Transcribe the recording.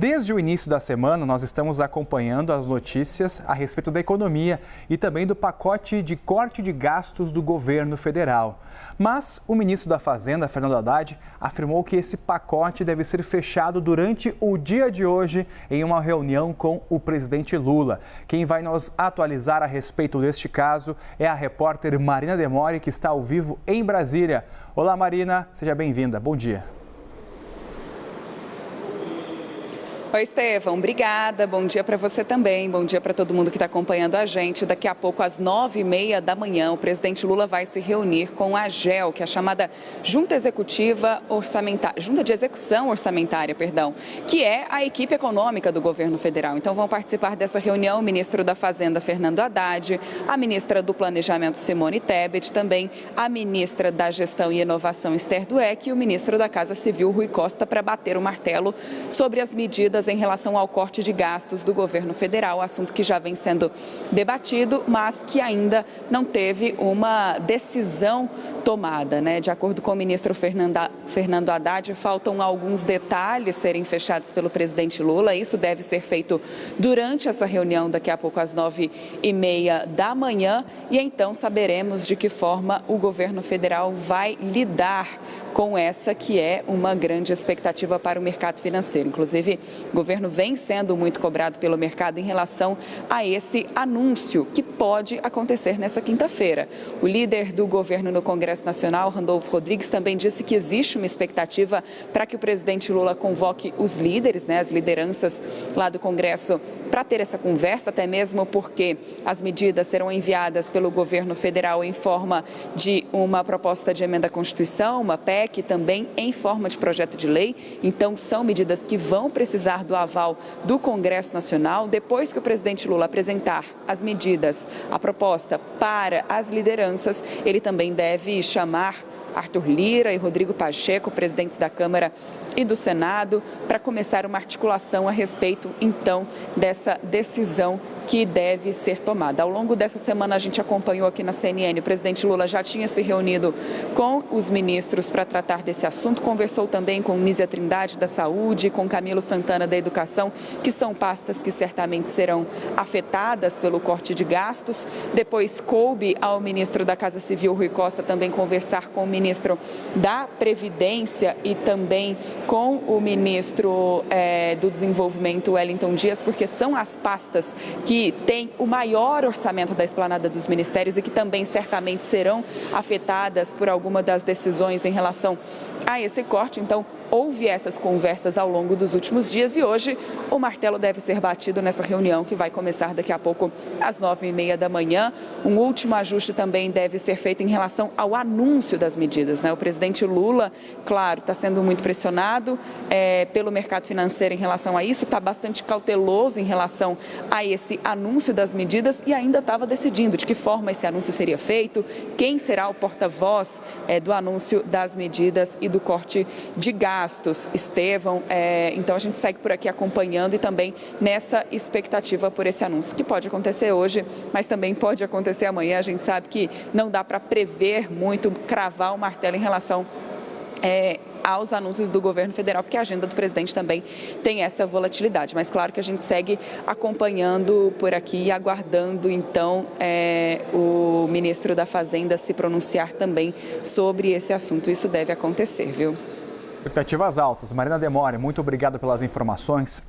Desde o início da semana, nós estamos acompanhando as notícias a respeito da economia e também do pacote de corte de gastos do governo federal. Mas o ministro da Fazenda, Fernando Haddad, afirmou que esse pacote deve ser fechado durante o dia de hoje em uma reunião com o presidente Lula. Quem vai nos atualizar a respeito deste caso é a repórter Marina Demore, que está ao vivo em Brasília. Olá, Marina, seja bem-vinda. Bom dia. Oi, Estevão, obrigada. Bom dia para você também. Bom dia para todo mundo que está acompanhando a gente. Daqui a pouco, às 9h30 da manhã, o presidente Lula vai se reunir com a AGEL, que é a chamada Junta de Execução Orçamentária, que é a equipe econômica do governo federal. Então, vão participar dessa reunião o ministro da Fazenda, Fernando Haddad, a ministra do Planejamento, Simone Tebet, também a ministra da Gestão e Inovação, Esther Dweck, e o ministro da Casa Civil, Rui Costa, para bater o martelo sobre as medidas em relação ao corte de gastos do governo federal, assunto que já vem sendo debatido, mas que ainda não teve uma decisão tomada, né? De acordo com o ministro Fernando Haddad, faltam alguns detalhes serem fechados pelo presidente Lula. Isso deve ser feito durante essa reunião, daqui a pouco às 9h30 da manhã, e então saberemos de que forma o governo federal vai lidar com essa que é uma grande expectativa para o mercado financeiro. Inclusive, o governo vem sendo muito cobrado pelo mercado em relação a esse anúncio que pode acontecer nessa quinta-feira. O líder do governo no Congresso Nacional, Randolfo Rodrigues, também disse que existe uma expectativa para que o presidente Lula convoque os líderes, as lideranças lá do Congresso, para ter essa conversa, até mesmo porque as medidas serão enviadas pelo governo federal em forma de uma proposta de emenda à Constituição, uma PEC, também em forma de projeto de lei. Então, são medidas que vão precisar do aval do Congresso Nacional. Depois que o presidente Lula apresentar as medidas, a proposta para as lideranças, ele também deve chamar Arthur Lira e Rodrigo Pacheco, presidentes da Câmara e do Senado, para começar uma articulação a respeito, então, dessa decisão que deve ser tomada. Ao longo dessa semana, a gente acompanhou aqui na CNN, o presidente Lula já tinha se reunido com os ministros para tratar desse assunto, conversou também com Nízia Trindade, da Saúde, com Camilo Santana, da Educação, que são pastas que certamente serão afetadas pelo corte de gastos. Depois, coube ao ministro da Casa Civil, Rui Costa, também conversar com o ministro da Previdência e também com o ministro do Desenvolvimento, Wellington Dias, porque são as pastas que têm o maior orçamento da esplanada dos ministérios e que também certamente serão afetadas por alguma das decisões em relação a esse corte. Então, houve essas conversas ao longo dos últimos dias e hoje o martelo deve ser batido nessa reunião que vai começar daqui a pouco às 9h30 da manhã. Um último ajuste também deve ser feito em relação ao anúncio das medidas, O presidente Lula, claro, está sendo muito pressionado pelo mercado financeiro em relação a isso, está bastante cauteloso em relação a esse anúncio das medidas e ainda estava decidindo de que forma esse anúncio seria feito, quem será o porta-voz do anúncio das medidas e do corte de gastos, Estevão. Então a gente segue por aqui acompanhando e também nessa expectativa por esse anúncio, que pode acontecer hoje, mas também pode acontecer amanhã. A gente sabe que não dá para prever muito, cravar o martelo em relação aos anúncios do governo federal, porque a agenda do presidente também tem essa volatilidade. Mas claro que a gente segue acompanhando por aqui e aguardando, então, o ministro da Fazenda se pronunciar também sobre esse assunto. Isso deve acontecer, viu? Expectativas altas. Marina Demore, muito obrigado pelas informações.